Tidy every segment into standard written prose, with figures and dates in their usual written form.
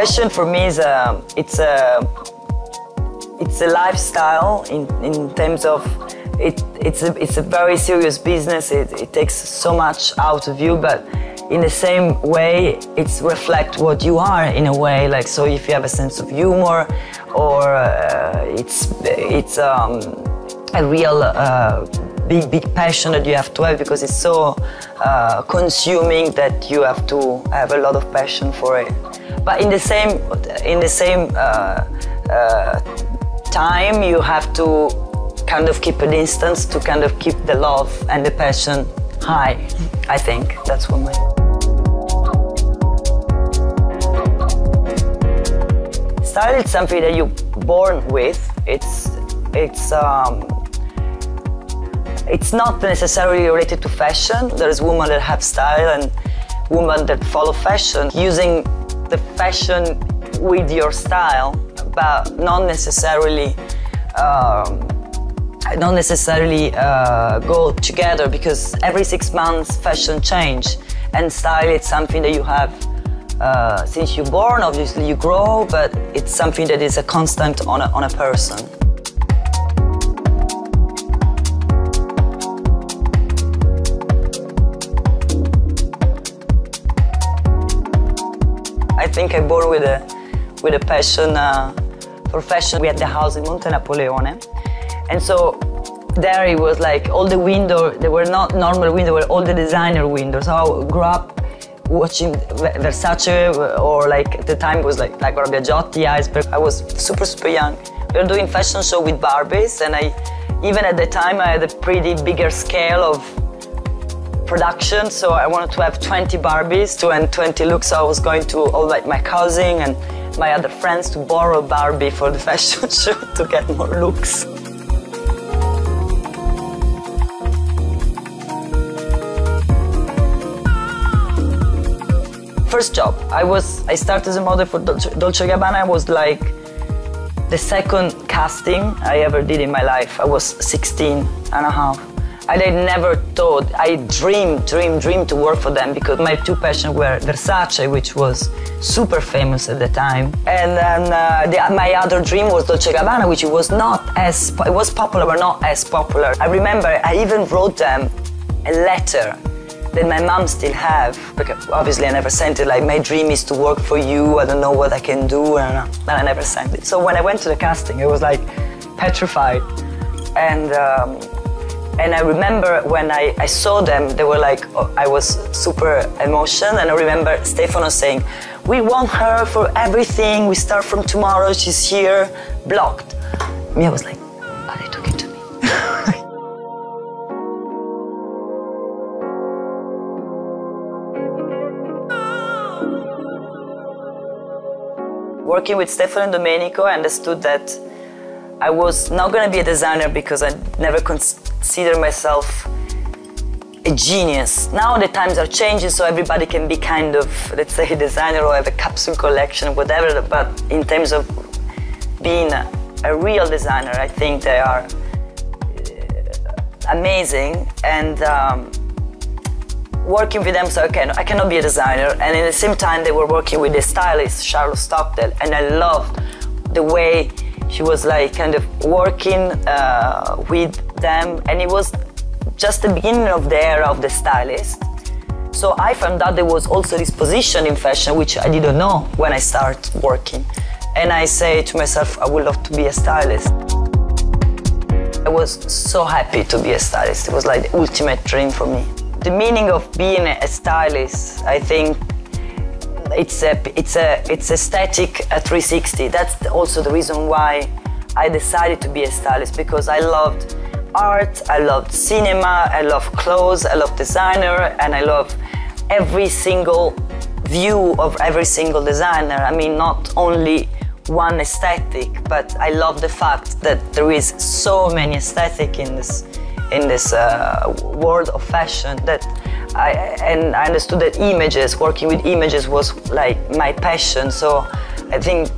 Fashion for me is it's a lifestyle in terms of it's a very serious business. It takes so much out of you, but in the same way, it reflects what you are in a way. Like, so if you have a sense of humor, or it's a real big passion that you have to have, because it's so consuming that you have to have a lot of passion for it. But in the same time, you have to kind of keep a distance to kind of keep the love and the passion high. I think that's what my style is something that you're born with. It's not necessarily related to fashion. There's women that have style and women that follow fashion, using the fashion with your style, but not necessarily go together, because every 6 months fashion change, and style is something that you have since you're born. Obviously you grow, but it's something that is a constant on a person. I think I born with a passion for fashion. We had the house in Monte Napoleone, and so there it was like all the windows, they were not normal windows, they were all the designer windows. So I grew up watching Versace, or like at the time it was like Biagiotti, Iceberg. I was super young. We were doing fashion show with Barbies, and even at the time I had a pretty bigger scale of production, so I wanted to have 20 Barbies and 20 looks. So I was going to all like my cousin and my other friends to borrow Barbie for the fashion show to get more looks. First job, I started as a model for Dolce & Gabbana. I was like the second casting I ever did in my life. I was 16 and a half. I never thought, I dreamed to work for them, because my two passions were Versace, which was super famous at the time, and then my other dream was Dolce & Gabbana, which it was popular but not as popular. I remember I even wrote them a letter that my mom still have, because obviously I never sent it, like, my dream is to work for you, I don't know what I can do, and I never sent it. So when I went to the casting, I was like petrified, and I remember when I saw them, they were like, I was super emotional, and I remember Stefano saying, "We want her for everything, we start from tomorrow, she's here, blocked." Me, I was like, are they talking to me? Working with Stefano and Domenico, I understood that I was not going to be a designer, because I never consider myself a genius. Now the times are changing, so everybody can be kind of, let's say, a designer or have a capsule collection, whatever, but in terms of being a real designer, I think they are amazing. And working with them, so I cannot be a designer, and at the same time they were working with the stylist, Charlotte Stockdale, and I loved the way she was like kind of working with them, and it was just the beginning of the era of the stylist. So I found out there was also this position in fashion, which I didn't know when I started working. And I say to myself, I would love to be a stylist. I was so happy to be a stylist. It was like the ultimate dream for me. The meaning of being a stylist, I think, it's aesthetic 360. That's also the reason why I decided to be a stylist, because I loved art, I loved cinema, I love clothes, I love designer, and I love every single view of every single designer. I mean, not only one aesthetic, but I love the fact that there is so many aesthetic in this world of fashion, that I understood that working with images was like my passion. So I think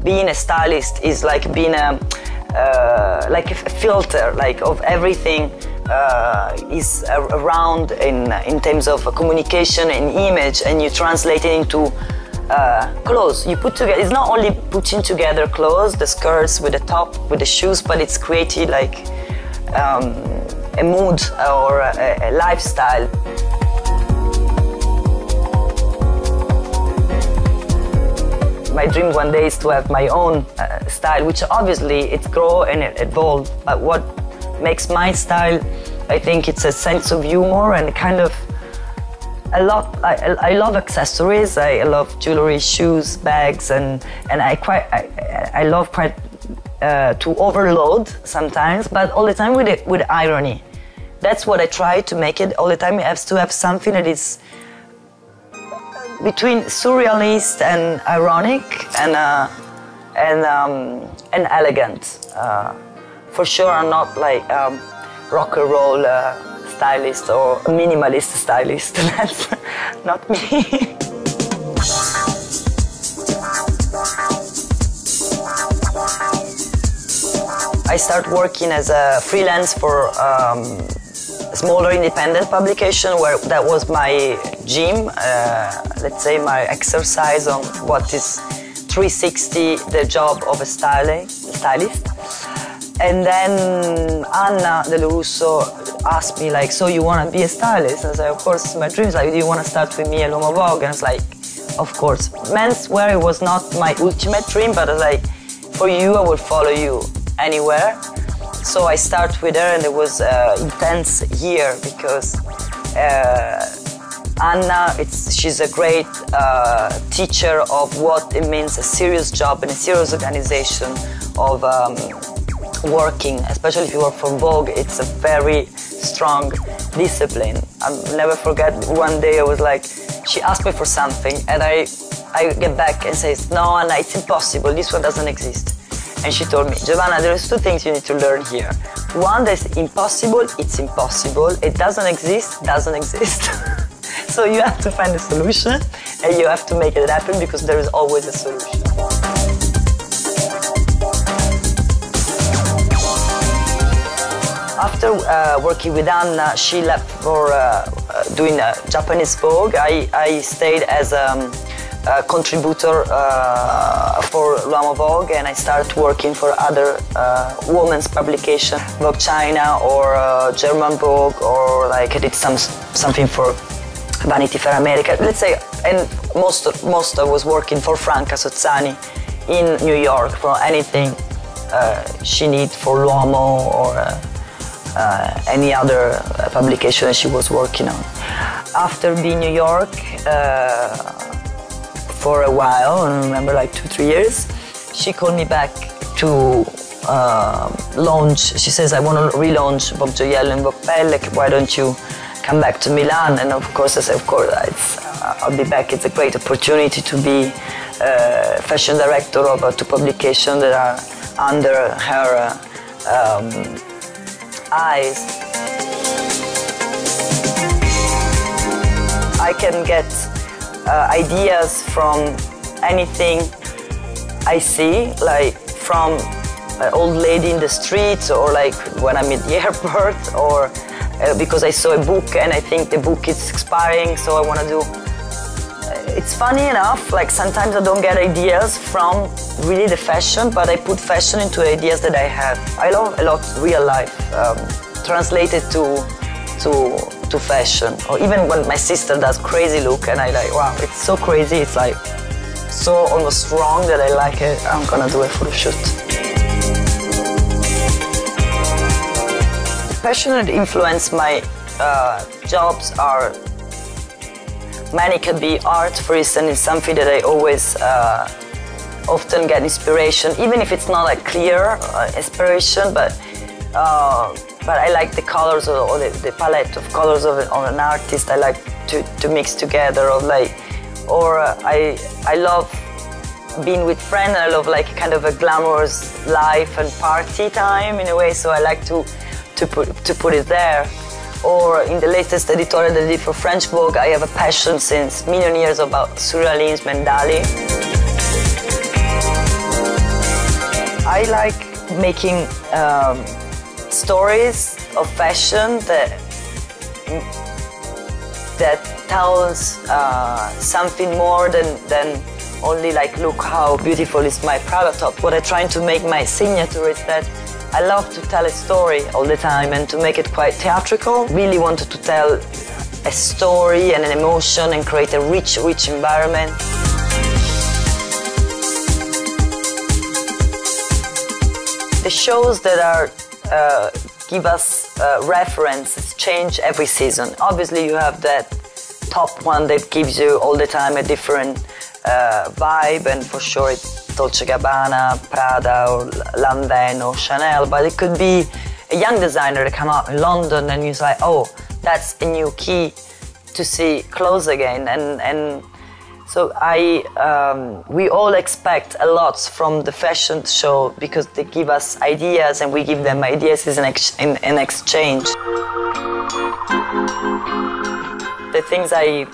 being a stylist is like being like a filter, like of everything is around in terms of communication and image, and you translate it into clothes. You put together, it's not only putting together clothes, the skirts with the top, with the shoes, but it's creating like a mood or a lifestyle. My dream one day is to have my own style, which obviously it grows and it evolves. But what makes my style, I think it's a sense of humor and kind of I love accessories. I love jewelry, shoes, bags, and I love quite to overload sometimes, but all the time with irony. That's what I try to make it all the time. It has to have something that is between surrealist and ironic and elegant. For sure, I'm not like rock and roll stylist or minimalist stylist. That's not me. I started working as a freelance for a smaller independent publication where that was my gym, let's say my exercise on what is 360 the job of a stylist. And then Anna Del Russo asked me like, so you want to be a stylist? And I said, of course, it's my dream. She's like, do you want to start with me at L'Uomo Vogue? And I was like, of course. Menswear was not my ultimate dream, but I was like, for you, I will follow you anywhere. So I started with her, and it was an intense year because Anna, she's a great teacher of what it means, a serious job and a serious organization of working, especially if you work for Vogue. It's a very strong discipline. I'll never forget one day I was like, she asked me for something and I get back and says, no, Anna, it's impossible, this one doesn't exist. And she told me, Giovanna, there's two things you need to learn here. One, that's impossible, it's impossible. It doesn't exist, doesn't exist. So you have to find a solution and you have to make it happen because there is always a solution. After working with Anna, she left for doing Japanese Vogue. I stayed as a contributor for L'Uomo Vogue, and I started working for other women's publications, Vogue China or German Vogue, or like I did something for Vanity Fair America. Let's say, and most I was working for Franca Sozzani in New York for anything she needed for L'Uomo or any other publication that she was working on. After being in New York for a while, I remember like 2-3 years, she called me back to launch. She says, I want to relaunch Vogue Gioiello and Vogue Pelle, why don't you come back to Milan? And of course I said, of course, I'll be back. It's a great opportunity to be fashion director of two publications that are under her eyes. I can get ideas from anything I see, like from an old lady in the streets, or like when I'm at the airport, or because I saw a book and I think the book is expiring, so I want to do. It's funny enough, like sometimes I don't get ideas from really the fashion, but I put fashion into ideas that I have. I love a lot real life, translated to fashion. Or even when my sister does crazy look and I like, wow, it's so crazy, it's like so almost wrong that I like it, I'm gonna do a photo shoot. The passion that influence my jobs are many. Can be art, for instance, is something that I always often get inspiration, even if it's not a clear inspiration, but I like the colors or the palette of colors of an artist. I like to mix together, or I love being with friends. I love like kind of a glamorous life and party time in a way, so I like to put it there. Or in the latest editorial that I did for French Vogue, I have a passion since million years about surrealism and Dali. I like making stories of fashion that tells something more than only like look how beautiful is my Prada top. What I'm trying to make my signature is that I love to tell a story all the time and to make it quite theatrical. Really wanted to tell a story and an emotion and create a rich environment. The shows that are give us references change every season. Obviously you have that top one that gives you all the time a different vibe, and for sure it's Dolce & Gabbana, Prada or Lanvin or Chanel, but it could be a young designer that come out in London and you're like, oh, that's a new key to see clothes again. And so we all expect a lot from the fashion show because they give us ideas and we give them ideas in exchange. The things I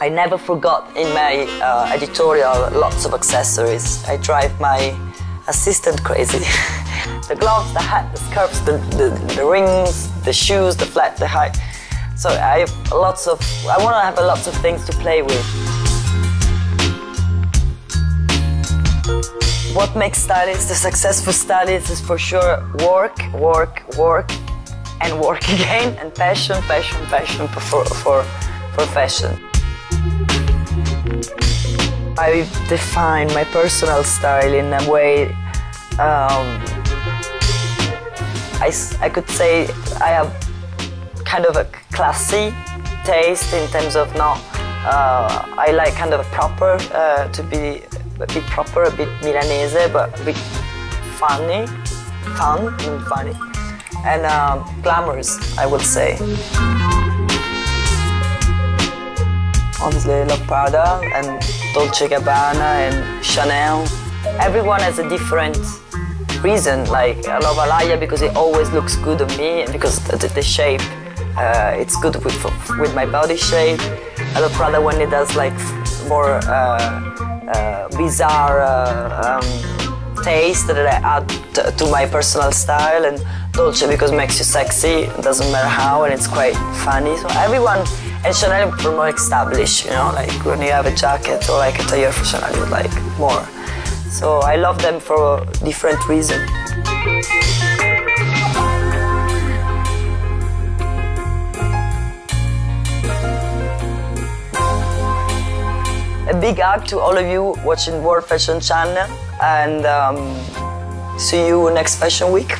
never forgot in my editorial, lots of accessories. I drive my assistant crazy. The gloves, the hat, the scarves, the rings, the shoes, the flat, the high. So I want to have lots of things to play with. What makes stylists a successful stylist is for sure work, and work again, and passion for fashion. I define my personal style in a way, I could say I have kind of a classy taste in terms of I like kind of a proper, to be a bit proper, a bit Milanese, but a bit fun and funny, and glamorous, I would say. Obviously I love Prada and Dolce & Gabbana and Chanel. Everyone has a different reason. Like I love Alaïa because it always looks good on me and because the shape, it's good with my body shape. I love Prada when it does like more bizarre taste that I add to my personal style, and Dolce because it makes you sexy, it doesn't matter how, and it's quite funny. So everyone, and Chanel for more established, you know, like when you have a jacket or like a tailleur for Chanel, you like more. So I love them for different reasons. A big hug to all of you watching World Fashion Channel, and see you next Fashion Week.